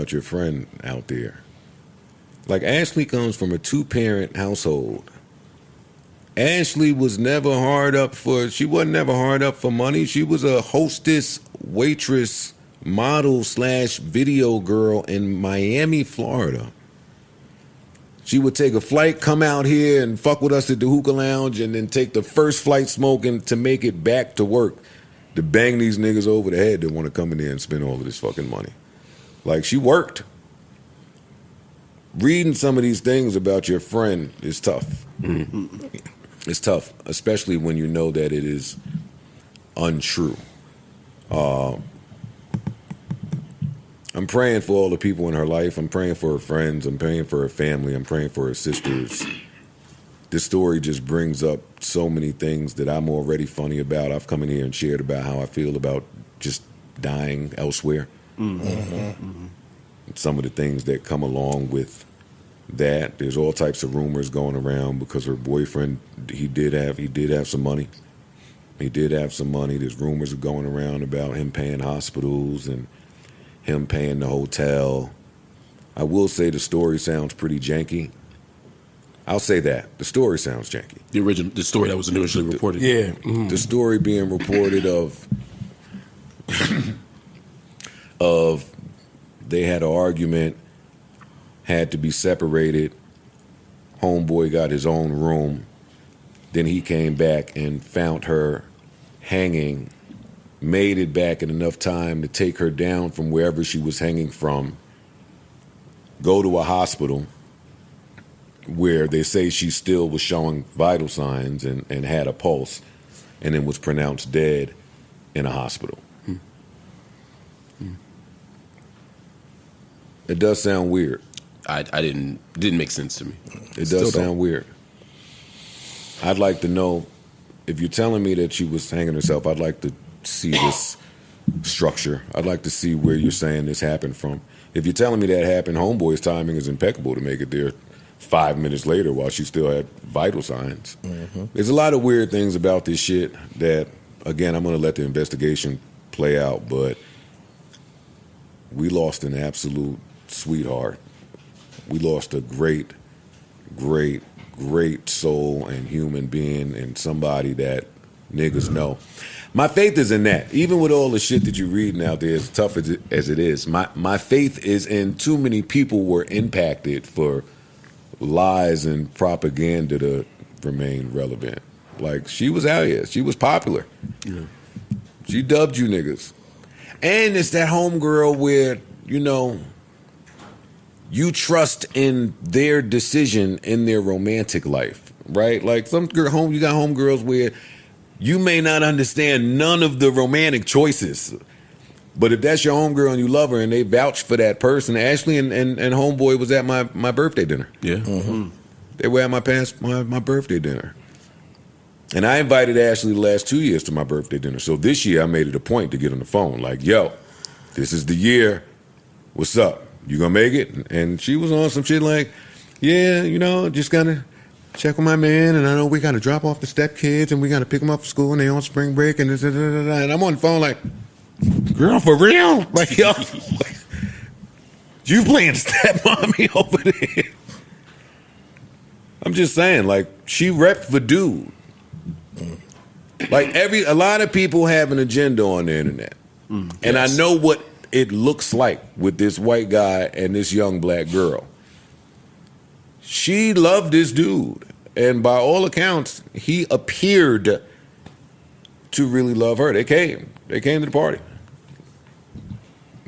your friend out there. Like, Ashlee comes from a 2-parent household. Ashlee was never hard up for, she wasn't never hard up for money. She was a hostess, waitress, model / video girl in Miami, Florida. She would take a flight, come out here and fuck with us at the hookah lounge, and then take the first flight smoking to make it back to work to bang these niggas over the head that want to come in there and spend all of this fucking money. Like, she worked. Reading some of these things about your friend is tough. Mm-hmm. It's tough, especially when you know that it is untrue. I'm praying for all the people in her life. I'm praying for her friends. I'm praying for her family. I'm praying for her sisters. This story just brings up so many things that I'm already funny about. I've come in here and shared about how I feel about just dying elsewhere. Mm-hmm. Mm-hmm. Some of the things that come along with that. There's all types of rumors going around because her boyfriend, he did have some money. He did have some money. There's rumors going around about him paying hospitals and him paying the hotel. I will say the story sounds pretty janky. I'll say that. The story sounds janky. The story that was initially reported. Yeah. Mm-hmm. The story being reported of they had an argument, had to be separated. Homeboy got his own room. Then he came back and found her hanging, made it back in enough time to take her down from wherever she was hanging from, go to a hospital where they say she still was showing vital signs and had a pulse, and then was pronounced dead in a hospital. It does sound weird. I didn't make sense to me. It does sound weird. I'd like to know, if you're telling me that she was hanging herself, I'd like to see this structure. I'd like to see where you're saying this happened from. If you're telling me that happened, homeboy's timing is impeccable to make it there 5 minutes later while she still had vital signs. Mm-hmm. There's a lot of weird things about this shit that, again, I'm going to let the investigation play out, but we lost an absolute sweetheart. We lost a great, great, great soul and human being, and somebody that niggas know. My faith is in that. Even with all the shit that you're reading out there, as tough as it is, my faith is in too many people were impacted for lies and propaganda to remain relevant. Like, she was out here. She was popular. Yeah. She dubbed you niggas. And it's that homegirl where, you know, you trust in their decision in their romantic life, right? Like, you got homegirls where you may not understand none of the romantic choices, but if that's your homegirl and you love her and they vouch for that person, Ashlee and homeboy was at my birthday dinner. Yeah. Mm-hmm. They were at my birthday dinner. And I invited Ashlee the last 2 years to my birthday dinner. So this year I made it a point to get on the phone. Like, yo, this is the year. What's up? You gonna make it? And she was on some shit like, yeah, you know, just gotta check with my man, and I know we gotta drop off the stepkids, and we gotta pick them up from school, and they on spring break, and and I'm on the phone like, girl, for real? Like, yo, you playing stepmommy over there? I'm just saying, like, she repped for dude. Like, a lot of people have an agenda on the internet, and yes. I know what it looks like with this white guy and this young black girl. She loved this dude, and by all accounts, he appeared to really love her. They came to the party,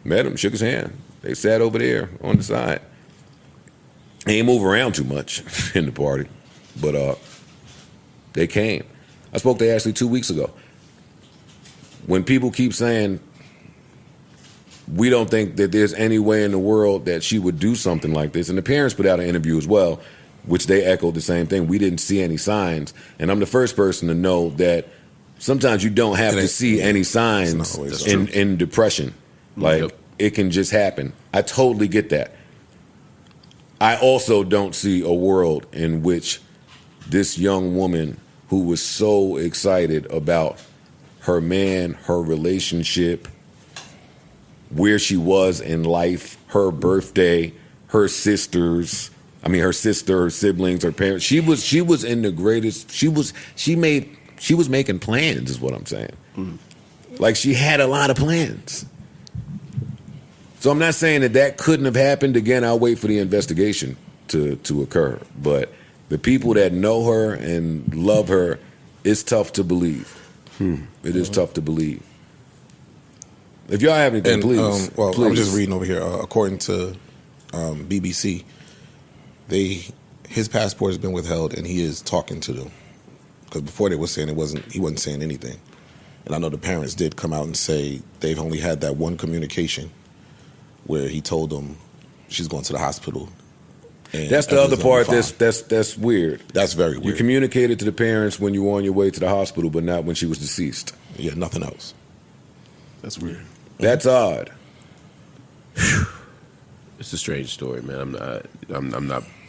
met him, shook his hand. They sat over there on the side. They ain't move around too much in the party, but they came. I spoke to Ashlee 2 weeks ago. When people keep saying, we don't think that there's any way in the world that she would do something like this. And the parents put out an interview as well, which they echoed the same thing. We didn't see any signs. And I'm the first person to know that sometimes you don't have to see any signs in depression. Like, it can just happen. I totally get that. I also don't see a world in which this young woman who was so excited about her man, her relationship, where she was in life, her birthday, her sisters. I mean, her sister, her siblings, her parents. She was in the greatest. She was making plans, is what I'm saying. Like, she had a lot of plans. So I'm not saying that couldn't have happened. Again, I'll wait for the investigation to occur. But the people that know her and love her, it's tough to believe. It is tough to believe. If y'all have anything, please. Well, please. I'm just reading over here. According to BBC, his passport has been withheld, and he is talking to them. Because before they were saying he wasn't saying anything. And I know the parents did come out and say they've only had that one communication where he told them she's going to the hospital. And that's the other part that's weird. That's very weird. You communicated to the parents when you were on your way to the hospital, but not when she was deceased. Yeah, nothing else. That's weird. That's odd. It's a strange story, man.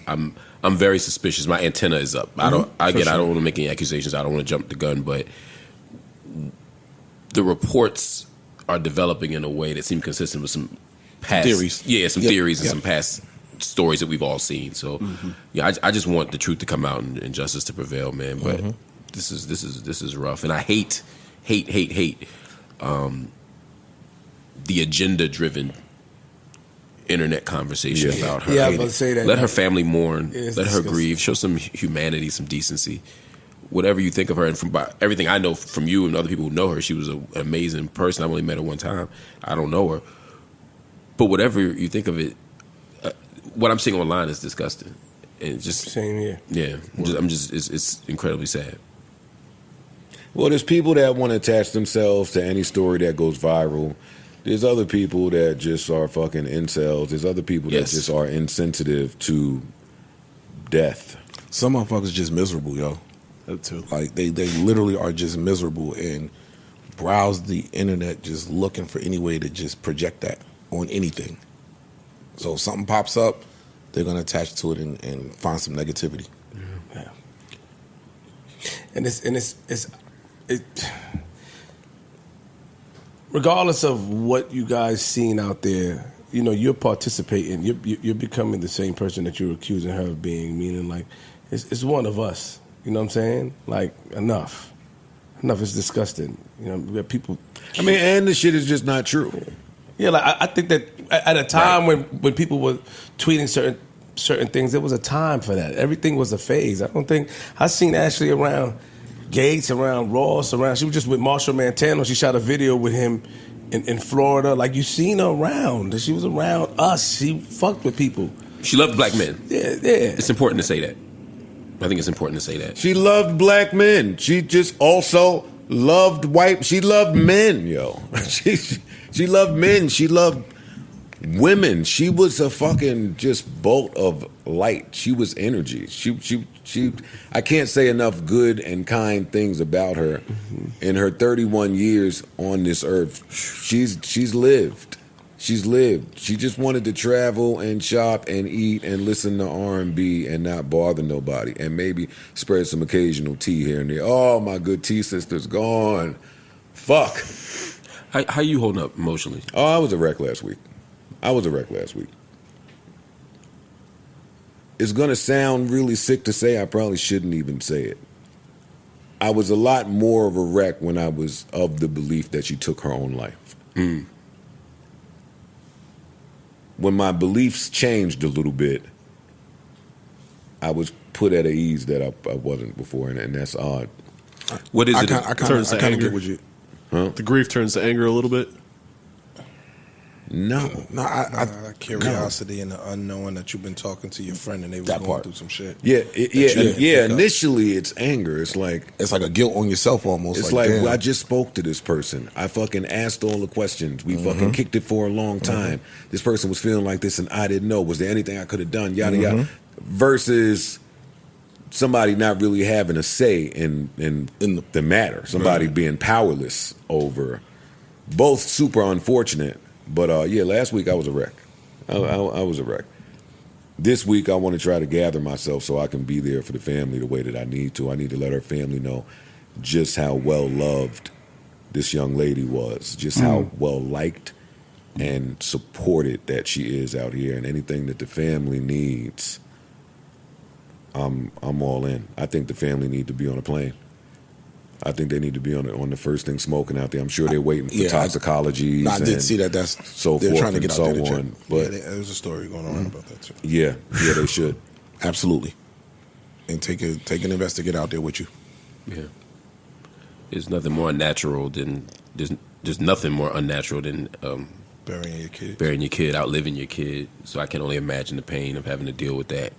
I'm very suspicious. My antenna is up. I don't want to make any accusations. I don't want to jump the gun, but the reports are developing in a way that seem consistent with some past theories. Yeah, some theories and some past stories that we've all seen. So, I just want the truth to come out and justice to prevail, man. But this is rough, and I hate the agenda-driven internet conversation about her. Yeah, I was about to say that. Let her family mourn. Let her disgusting. grieve. Show some humanity, some decency. Whatever you think of her, and from everything I know from you and other people who know her, she was an amazing person. I've only met her one time. I don't know her. But whatever you think of it, what I'm seeing online is disgusting. And just Same here. Yeah, it's incredibly sad. Well, there's people that want to attach themselves to any story that goes viral. There's other people that just are fucking incels. There's other people that just are insensitive to death. Some motherfuckers just miserable, yo. That too. Like, they literally are just miserable and browse the internet just looking for any way to just project that on anything. So if something pops up, they're going to attach to it and find some negativity. Yeah. And it's regardless of what you guys seen out there, you know, you're participating. You're becoming the same person that you're accusing her of being. Meaning, like, it's one of us. You know what I'm saying? Like, enough. It's disgusting. You know, we have people. I mean, and the shit is just not true. Yeah, like I think that at a time when people were tweeting certain things, there was a time for that. Everything was a phase. I seen Ashlee around Gates, around Ross, she was just with Marshall Montano. She shot a video with him in Florida. Like, you seen her around. She was around us. She fucked with people. She loved black men. Yeah. It's important to say that. I think it's important to say that. She loved black men. She just also loved She loved men, yo. She loved men. She loved women. She was a fucking just bolt of light. She was energy. She I can't say enough good and kind things about her. In her 31 years on this earth, she's lived. She's lived. She just wanted to travel and shop and eat and listen to R&B and not bother nobody, and maybe spread some occasional tea here and there. Oh, my good tea sister's gone. Fuck. How you holding up emotionally? Oh, I was a wreck last week. It's going to sound really sick to say. I probably shouldn't even say it. I was a lot more of a wreck when I was of the belief that she took her own life. When my beliefs changed a little bit, I was put at ease that I wasn't before, and that's odd. What is it? I kind of get with you. Huh? The grief turns to anger a little bit. No. That curiosity and the unknowing that you've been talking to your friend and they was going through some shit. Yeah. Initially, it's anger. It's like a guilt on yourself almost. It's like well, I just spoke to this person. I fucking asked all the questions. We fucking kicked it for a long time. This person was feeling like this, and I didn't know. Was there anything I could have done? Yada yada. Versus somebody not really having a say in the matter. Somebody being powerless over. Both super unfortunate. But last week I was a wreck. I was a wreck. This week I want to try to gather myself so I can be there for the family the way that I need to. I need to let her family know just how well loved this young lady was, just how well liked and supported that she is out here, and anything that the family needs, I'm all in. I think the family need to be on a plane. I think they need to be on the first thing smoking out there. I'm sure they're waiting for toxicology. I did see that. That's so they're forth trying to get and out so there to on. check. But there's a story going on about that too. yeah, they should. Absolutely. And take an investigator out there with you. Yeah. There's nothing more unnatural than there's nothing more unnatural than Burying your kid. Burying your kid, outliving your kid. So I can only imagine the pain of having to deal with that.